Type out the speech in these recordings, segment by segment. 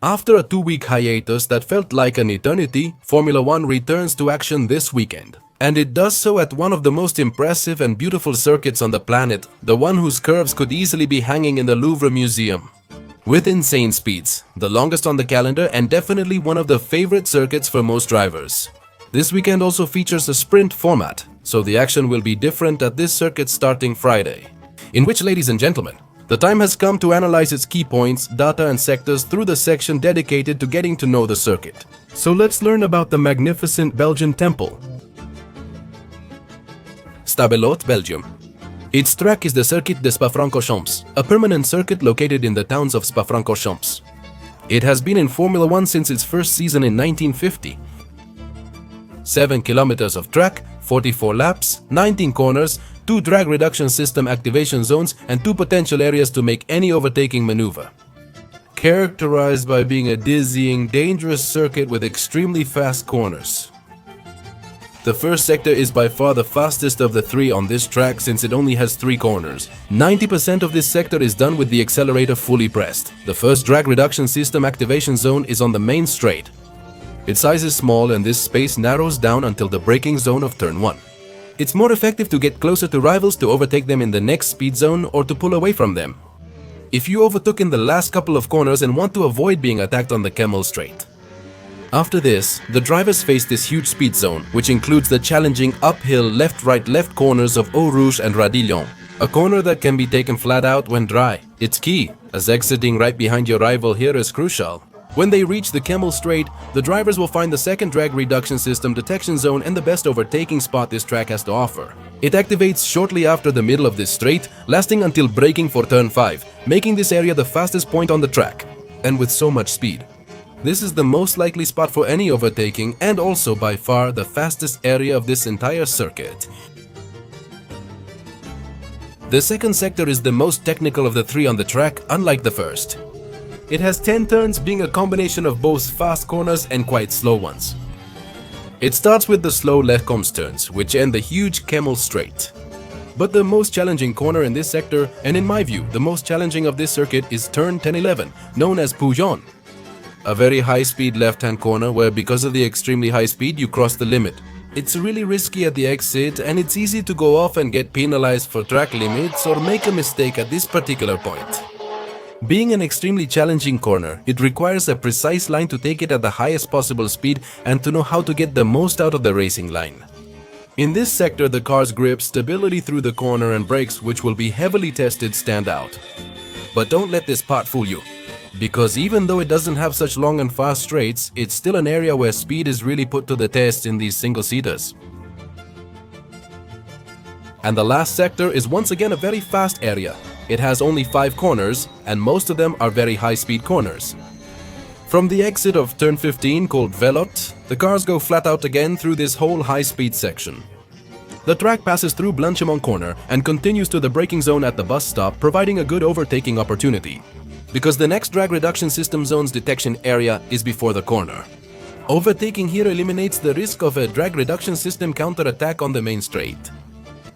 After a 2-week hiatus that felt like an eternity, Formula One returns to action this weekend. And it does so at one of the most impressive and beautiful circuits on the planet, the one whose curves could easily be hanging in the Louvre Museum. With insane speeds, the longest on the calendar and definitely one of the favorite circuits for most drivers. This weekend also features a sprint format, so the action will be different at this circuit starting Friday. In which, ladies and gentlemen, the time has come to analyze its key points, data and sectors through the section dedicated to getting to know the circuit. So let's learn about the magnificent Belgian temple. Stavelot, Belgium. Its track is the Circuit de Spa-Francorchamps, a permanent circuit located in the towns of Spa-Francorchamps. It has been in Formula One since its first season in 1950. 7 kilometers of track, 44 laps, 19 corners, 2 drag reduction system activation zones and 2 potential areas to make any overtaking maneuver. Characterized by being a dizzying, dangerous circuit with extremely fast corners. The first sector is by far the fastest of the 3 on this track since it only has 3 corners. 90% of this sector is done with the accelerator fully pressed. The first drag reduction system activation zone is on the main straight. Its size is small and this space narrows down until the braking zone of turn 1. It's more effective to get closer to rivals to overtake them in the next speed zone or to pull away from them. If you overtook in the last couple of corners and want to avoid being attacked on the camel straight. After this, the drivers face this huge speed zone, which includes the challenging uphill left-right-left corners of Eau Rouge and Radillon. A corner that can be taken flat out when dry. It's key, as exiting right behind your rival here is crucial. When they reach the camel straight, the drivers will find the second drag reduction system detection zone and the best overtaking spot this track has to offer. It activates shortly after the middle of this straight, lasting until braking for turn 5, making this area the fastest point on the track, and with so much speed. This is the most likely spot for any overtaking and also by far the fastest area of this entire circuit. The second sector is the most technical of the 3 on the track, unlike the first. It has 10 turns, being a combination of both fast corners and quite slow ones. It starts with the slow Lecombe's turns, which end the huge camel straight. But the most challenging corner in this sector, and in my view, the most challenging of this circuit, is turn 10-11, known as Poujon. A very high-speed left-hand corner where because of the extremely high speed you cross the limit. It's really risky at the exit and it's easy to go off and get penalized for track limits or make a mistake at this particular point. Being an extremely challenging corner, it requires a precise line to take it at the highest possible speed and to know how to get the most out of the racing line. In this sector, the car's grip, stability through the corner and brakes, which will be heavily tested, stand out. But don't let this part fool you, because even though it doesn't have such long and fast straights, it's still an area where speed is really put to the test in these single-seaters. And the last sector is once again a very fast area. It has only 5 corners, and most of them are very high-speed corners. From the exit of turn 15, called Velotte, the cars go flat out again through this whole high-speed section. The track passes through Blanchimont corner and continues to the braking zone at the bus stop, providing a good overtaking opportunity, because the next drag reduction system zone's detection area is before the corner. Overtaking here eliminates the risk of a drag reduction system counter-attack on the main straight.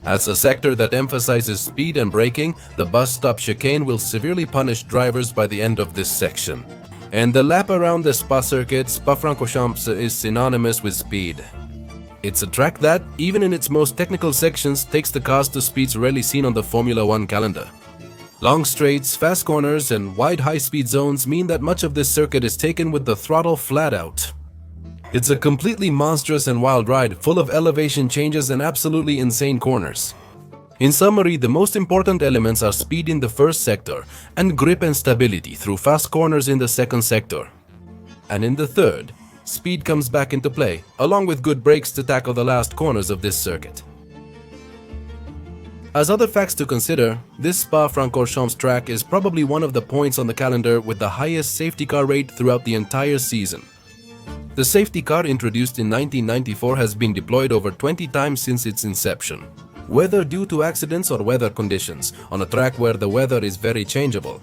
As a sector that emphasizes speed and braking, the bus stop chicane will severely punish drivers by the end of this section. And the lap around the Spa circuit, Spa-Francorchamps, is synonymous with speed. It's a track that, even in its most technical sections, takes the cars to speeds rarely seen on the Formula One calendar. Long straights, fast corners, and wide high-speed zones mean that much of this circuit is taken with the throttle flat out. It's a completely monstrous and wild ride, full of elevation changes and absolutely insane corners. In summary, the most important elements are speed in the first sector and grip and stability through fast corners in the second sector. And in the third, speed comes back into play, along with good brakes to tackle the last corners of this circuit. As other facts to consider, this Spa-Francorchamps track is probably one of the points on the calendar with the highest safety car rate throughout the entire season. The safety car, introduced in 1994, has been deployed over 20 times since its inception. Whether due to accidents or weather conditions, on a track where the weather is very changeable.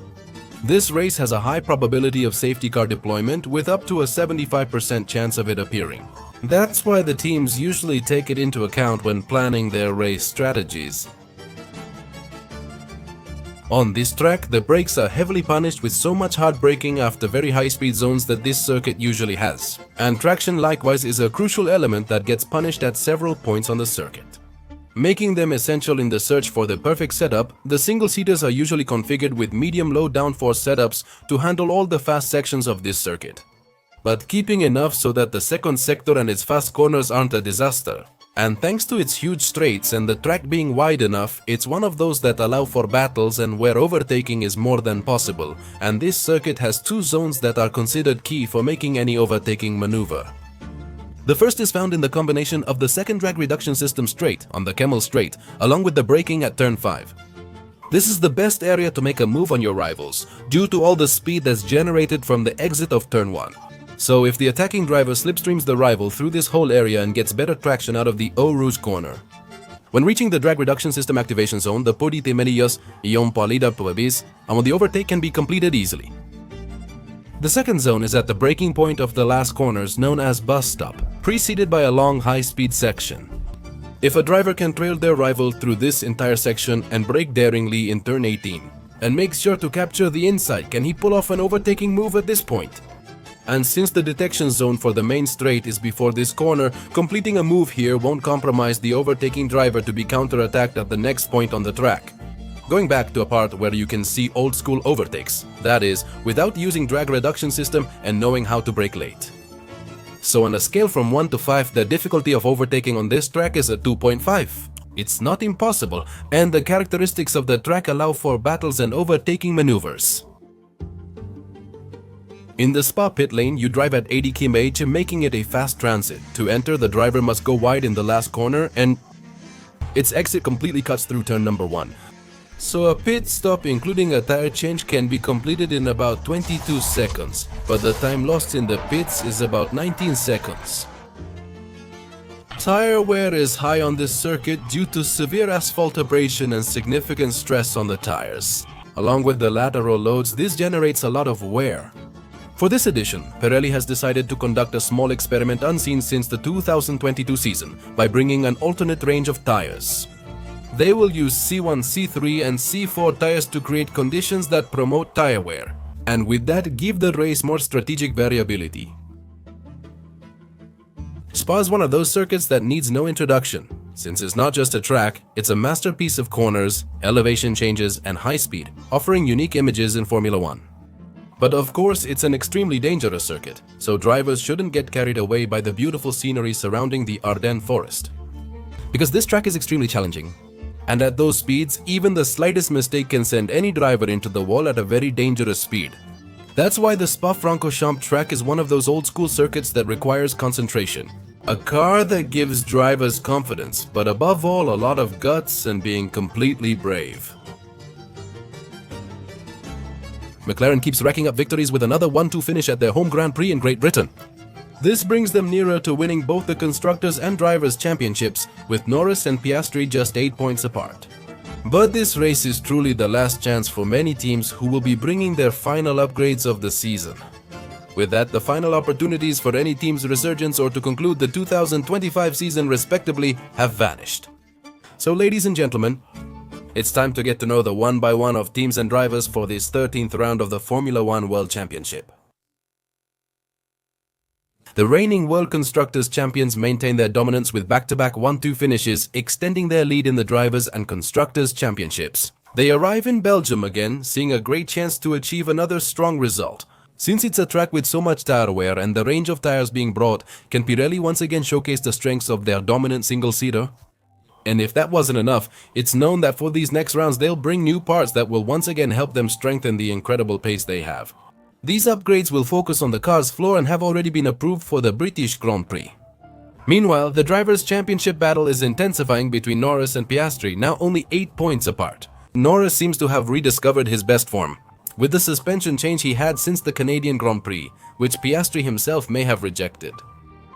This race has a high probability of safety car deployment with up to a 75% chance of it appearing. That's why the teams usually take it into account when planning their race strategies. On this track, the brakes are heavily punished with so much hard braking after very high-speed zones that this circuit usually has. And traction likewise is a crucial element that gets punished at several points on the circuit. Making them essential in the search for the perfect setup, the single-seaters are usually configured with medium-low downforce setups to handle all the fast sections of this circuit, but keeping enough so that the second sector and its fast corners aren't a disaster. And thanks to its huge straights and the track being wide enough, it's one of those that allow for battles and where overtaking is more than possible, and this circuit has two zones that are considered key for making any overtaking maneuver. The first is found in the combination of the second drag reduction system straight on the Camel Straight, along with the braking at turn 5. This is the best area to make a move on your rivals, due to all the speed that's generated from the exit of turn 1. So if the attacking driver slipstreams the rival through this whole area and gets better traction out of the Eau Rouge corner. When reaching the drag reduction system activation zone, the Podi Temelios, Ion Polida Puebis, and the overtake can be completed easily. The second zone is at the breaking point of the last corners known as bus stop, preceded by a long high-speed section. If a driver can trail their rival through this entire section and brake daringly in turn 18, and makes sure to capture the inside, can he pull off an overtaking move at this point? And since the detection zone for the main straight is before this corner, completing a move here won't compromise the overtaking driver to be counter-attacked at the next point on the track. Going back to a part where you can see old-school overtakes, that is, without using drag reduction system and knowing how to brake late. So on a scale from 1 to 5, the difficulty of overtaking on this track is a 2.5. It's not impossible, and the characteristics of the track allow for battles and overtaking maneuvers. In the Spa pit lane, you drive at 80 km/h, making it a fast transit. To enter, the driver must go wide in the last corner, and its exit completely cuts through turn number 1. So a pit stop including a tire change can be completed in about 22 seconds, but the time lost in the pits is about 19 seconds. Tire wear is high on this circuit due to severe asphalt abrasion and significant stress on the tires. Along with the lateral loads, this generates a lot of wear. For this edition, Pirelli has decided to conduct a small experiment unseen since the 2022 season by bringing an alternate range of tires. They will use C1, C3 and C4 tires to create conditions that promote tire wear, and with that give the race more strategic variability. Spa is one of those circuits that needs no introduction. Since it's not just a track, it's a masterpiece of corners, elevation changes and high speed, offering unique images in Formula 1. But of course, it's an extremely dangerous circuit, so drivers shouldn't get carried away by the beautiful scenery surrounding the Ardennes forest. Because this track is extremely challenging. And at those speeds, even the slightest mistake can send any driver into the wall at a very dangerous speed. That's why the Spa-Francorchamps track is one of those old-school circuits that requires concentration. A car that gives drivers confidence, but above all, a lot of guts and being completely brave. McLaren keeps racking up victories with another 1-2 finish at their home Grand Prix in Great Britain. This brings them nearer to winning both the Constructors' and Drivers' Championships, with Norris and Piastri just 8 points apart. But this race is truly the last chance for many teams who will be bringing their final upgrades of the season. With that, the final opportunities for any team's resurgence or to conclude the 2025 season respectively have vanished. So ladies and gentlemen, it's time to get to know the one by one of teams and drivers for this 13th round of the Formula 1 World Championship. The reigning World Constructors champions maintain their dominance with back-to-back 1-2 finishes, extending their lead in the Drivers' and Constructors' Championships. They arrive in Belgium again, seeing a great chance to achieve another strong result. Since it's a track with so much tire wear and the range of tires being brought, can Pirelli once again showcase the strengths of their dominant single-seater? And if that wasn't enough, it's known that for these next rounds they'll bring new parts that will once again help them strengthen the incredible pace they have. These upgrades will focus on the car's floor and have already been approved for the British Grand Prix. Meanwhile, the Drivers' Championship battle is intensifying between Norris and Piastri, now only 8 points apart. Norris seems to have rediscovered his best form, with the suspension change he had since the Canadian Grand Prix, which Piastri himself may have rejected.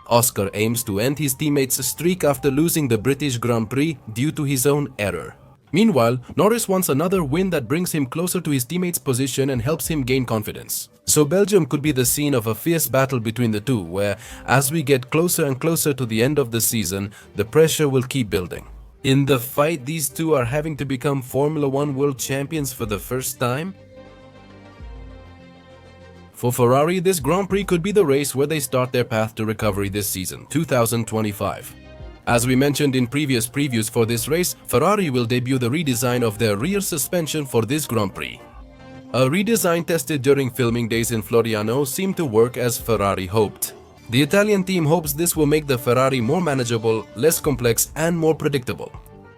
Oscar aims to end his teammates' streak after losing the British Grand Prix due to his own error. Meanwhile, Norris wants another win that brings him closer to his teammates' position and helps him gain confidence. So Belgium could be the scene of a fierce battle between the two, where, as we get closer and closer to the end of the season, the pressure will keep building. In the fight, these two are having to become Formula One world champions for the first time? For Ferrari, this Grand Prix could be the race where they start their path to recovery this season, 2025. As we mentioned in previous previews for this race, Ferrari will debut the redesign of their rear suspension for this Grand Prix. A redesign tested during filming days in Floriano seemed to work as Ferrari hoped. The Italian team hopes this will make the Ferrari more manageable, less complex, and more predictable.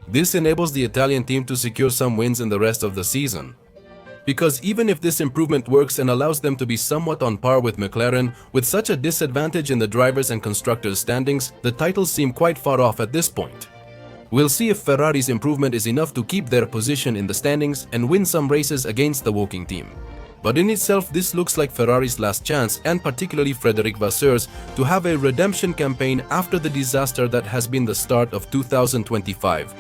This enables the Italian team to secure some wins in the rest of the season. Because even if this improvement works and allows them to be somewhat on par with McLaren, with such a disadvantage in the drivers' and constructors' standings, the titles seem quite far off at this point. We'll see if Ferrari's improvement is enough to keep their position in the standings and win some races against the walking team. But in itself, this looks like Ferrari's last chance, and particularly Frédéric Vasseur's, to have a redemption campaign after the disaster that has been the start of 2025.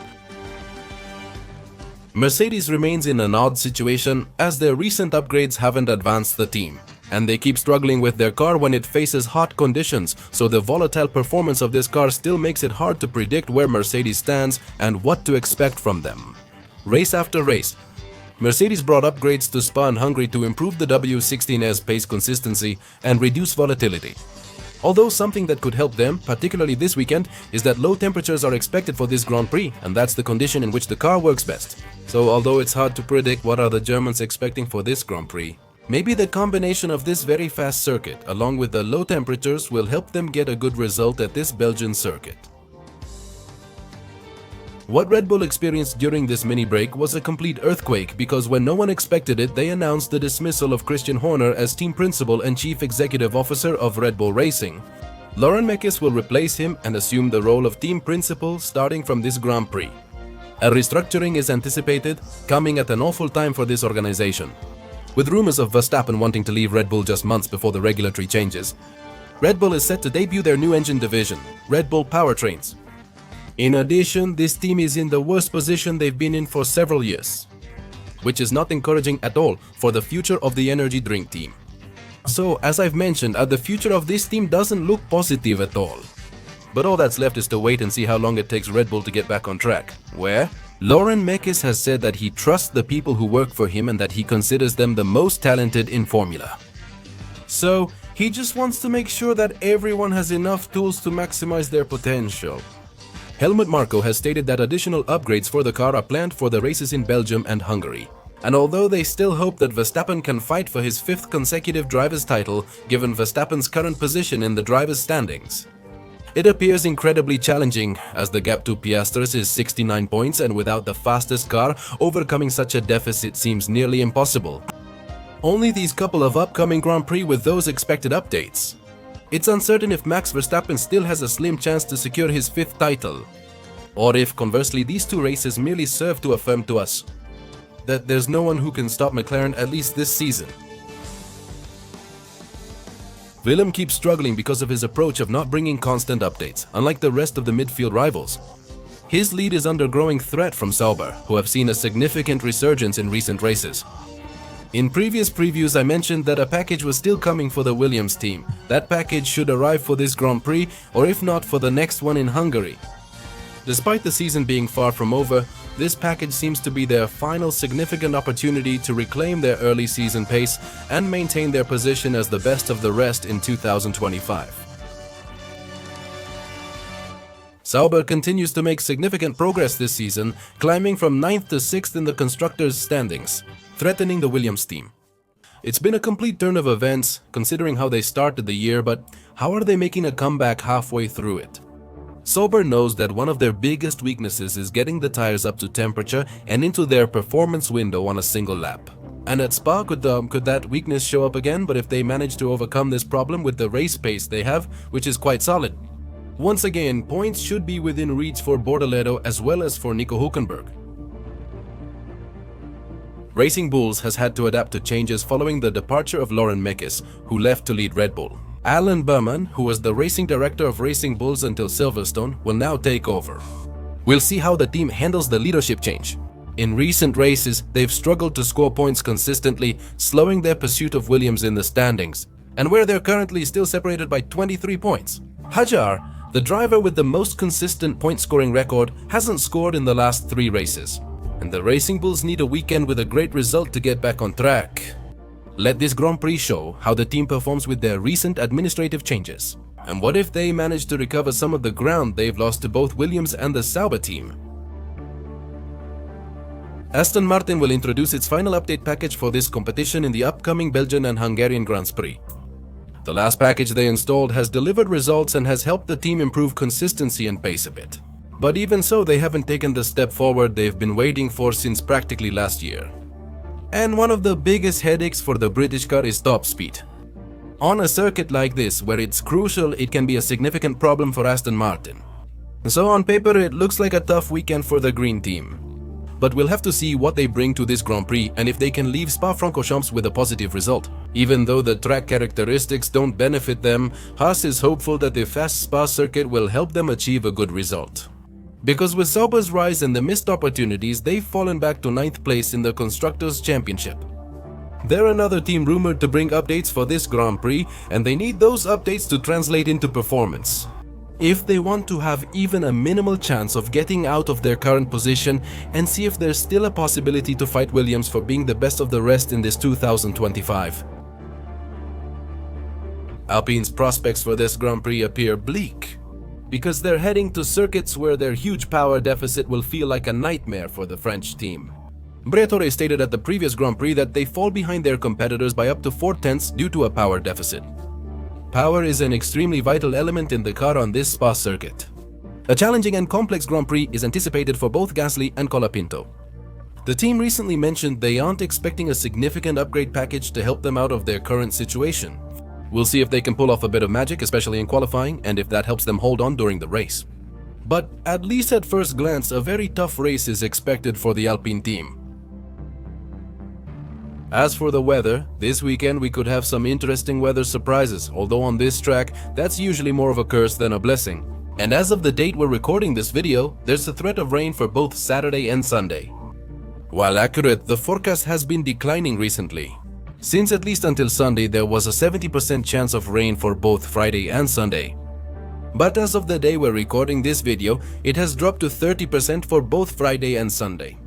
Mercedes remains in an odd situation as their recent upgrades haven't advanced the team, and they keep struggling with their car when it faces hot conditions, so the volatile performance of this car still makes it hard to predict where Mercedes stands and what to expect from them. Race after race, Mercedes brought upgrades to Spa and Hungary to improve the W16's pace consistency and reduce volatility. Although something that could help them, particularly this weekend, is that low temperatures are expected for this Grand Prix, and that's the condition in which the car works best. So although it's hard to predict what are the Germans expecting for this Grand Prix, maybe the combination of this very fast circuit along with the low temperatures will help them get a good result at this Belgian circuit. What Red Bull experienced during this mini break was a complete earthquake because when no one expected it, they announced the dismissal of Christian Horner as team principal and chief executive officer of Red Bull Racing. Lauren Mekies will replace him and assume the role of team principal starting from this Grand Prix. A restructuring is anticipated, coming at an awful time for this organization. With rumors of Verstappen wanting to leave Red Bull just months before the regulatory changes, Red Bull is set to debut their new engine division, Red Bull Powertrains. In addition, this team is in the worst position they've been in for several years, which is not encouraging at all for the future of the energy drink team. So, as I've mentioned, the future of this team doesn't look positive at all. But all that's left is to wait and see how long it takes Red Bull to get back on track. Where? Lauren Mekies has said that he trusts the people who work for him and that he considers them the most talented in Formula. So, he just wants to make sure that everyone has enough tools to maximize their potential. Helmut Marko has stated that additional upgrades for the car are planned for the races in Belgium and Hungary. And although they still hope that Verstappen can fight for his 5th consecutive driver's title given Verstappen's current position in the driver's standings, it appears incredibly challenging as the gap to Piastris is 69 points and without the fastest car, overcoming such a deficit seems nearly impossible. Only these couple of upcoming Grand Prix with those expected updates. It's uncertain if Max Verstappen still has a slim chance to secure his 5th title, or if conversely these two races merely serve to affirm to us that there's no one who can stop McLaren at least this season. Willem keeps struggling because of his approach of not bringing constant updates, unlike the rest of the midfield rivals. His lead is under growing threat from Sauber, who have seen a significant resurgence in recent races. In previous previews I mentioned that a package was still coming for the Williams team. That package should arrive for this Grand Prix, or if not for the next one in Hungary. Despite the season being far from over, this package seems to be their final significant opportunity to reclaim their early season pace and maintain their position as the best of the rest in 2025. Sauber continues to make significant progress this season, climbing from 9th to 6th in the constructors' standings, threatening the Williams team. It's been a complete turn of events considering how they started the year, but how are they making a comeback halfway through it? Sauber knows that one of their biggest weaknesses is getting the tires up to temperature and into their performance window on a single lap. And at Spa, could that weakness show up again? But if they manage to overcome this problem with the race pace they have, which is quite solid. Once again, points should be within reach for Bortoleto as well as for Nico Hülkenberg. Racing Bulls has had to adapt to changes following the departure of Lauren Mekies, who left to lead Red Bull. Alan Berman, who was the racing director of Racing Bulls until Silverstone, will now take over. We'll see how the team handles the leadership change. In recent races, they've struggled to score points consistently, slowing their pursuit of Williams in the standings, and where they're currently still separated by 23 points. Hajar, The driver with the most consistent point-scoring record hasn't scored in the last 3 races, and the Racing Bulls need a weekend with a great result to get back on track. Let this Grand Prix show how the team performs with their recent administrative changes. And what if they manage to recover some of the ground they've lost to both Williams and the Sauber team? Aston Martin will introduce its final update package for this competition in the upcoming Belgian and Hungarian Grand Prix. The last package they installed has delivered results and has helped the team improve consistency and pace a bit. But even so, they haven't taken the step forward they've been waiting for since practically last year. And one of the biggest headaches for the British car is top speed. On a circuit like this, where it's crucial, it can be a significant problem for Aston Martin. So on paper, it looks like a tough weekend for the green team. But we'll have to see what they bring to this Grand Prix and if they can leave Spa-Francorchamps with a positive result. Even though the track characteristics don't benefit them, Haas is hopeful that the fast Spa circuit will help them achieve a good result. Because with Sauber's rise and the missed opportunities, they've fallen back to 9th place in the Constructors' Championship. They're another team rumored to bring updates for this Grand Prix, and they need those updates to translate into performance. If they want to have even a minimal chance of getting out of their current position and see if there's still a possibility to fight Williams for being the best of the rest in this 2025. Alpine's prospects for this Grand Prix appear bleak, because they're heading to circuits where their huge power deficit will feel like a nightmare for the French team. Briatore stated at the previous Grand Prix that they fall behind their competitors by up to 4/10 due to a power deficit. Power is an extremely vital element in the car on this Spa circuit. A challenging and complex Grand Prix is anticipated for both Gasly and Colapinto. The team recently mentioned they aren't expecting a significant upgrade package to help them out of their current situation. We'll see if they can pull off a bit of magic, especially in qualifying, and if that helps them hold on during the race. But at least at first glance, a very tough race is expected for the Alpine team. As for the weather, this weekend we could have some interesting weather surprises, although on this track, that's usually more of a curse than a blessing. And as of the date we're recording this video, there's a threat of rain for both Saturday and Sunday. While accurate, the forecast has been declining recently. Since at least until Sunday, there was a 70% chance of rain for both Friday and Sunday. But as of the day we're recording this video, it has dropped to 30% for both Friday and Sunday.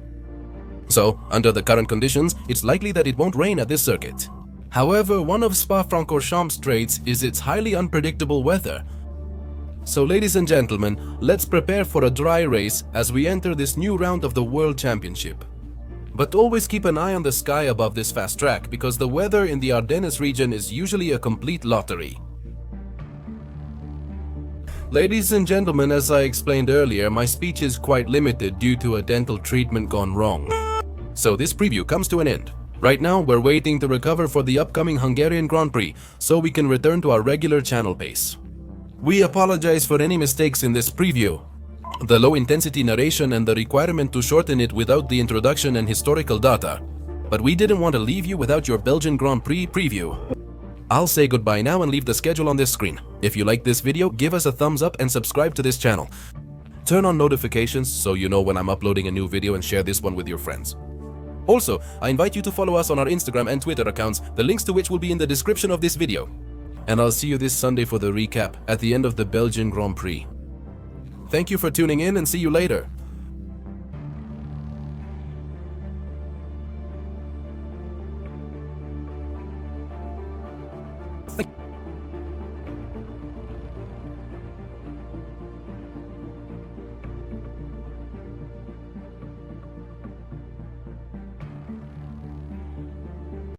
So, under the current conditions, it's likely that it won't rain at this circuit. However, one of Spa-Francorchamps' traits is its highly unpredictable weather. So ladies and gentlemen, let's prepare for a dry race as we enter this new round of the World Championship. But always keep an eye on the sky above this fast track, because the weather in the Ardennes region is usually a complete lottery. Ladies and gentlemen, as I explained earlier, my speech is quite limited due to a dental treatment gone wrong. So this preview comes to an end. Right now, we're waiting to recover for the upcoming Hungarian Grand Prix, so we can return to our regular channel pace. We apologize for any mistakes in this preview, the low intensity narration and the requirement to shorten it without the introduction and historical data. But we didn't want to leave you without your Belgian Grand Prix preview. I'll say goodbye now and leave the schedule on this screen. If you like this video, give us a thumbs up and subscribe to this channel. Turn on notifications so you know when I'm uploading a new video, and share this one with your friends. Also, I invite you to follow us on our Instagram and Twitter accounts, the links to which will be in the description of this video. And I'll see you this Sunday for the recap at the end of the Belgian Grand Prix. Thank you for tuning in, and see you later.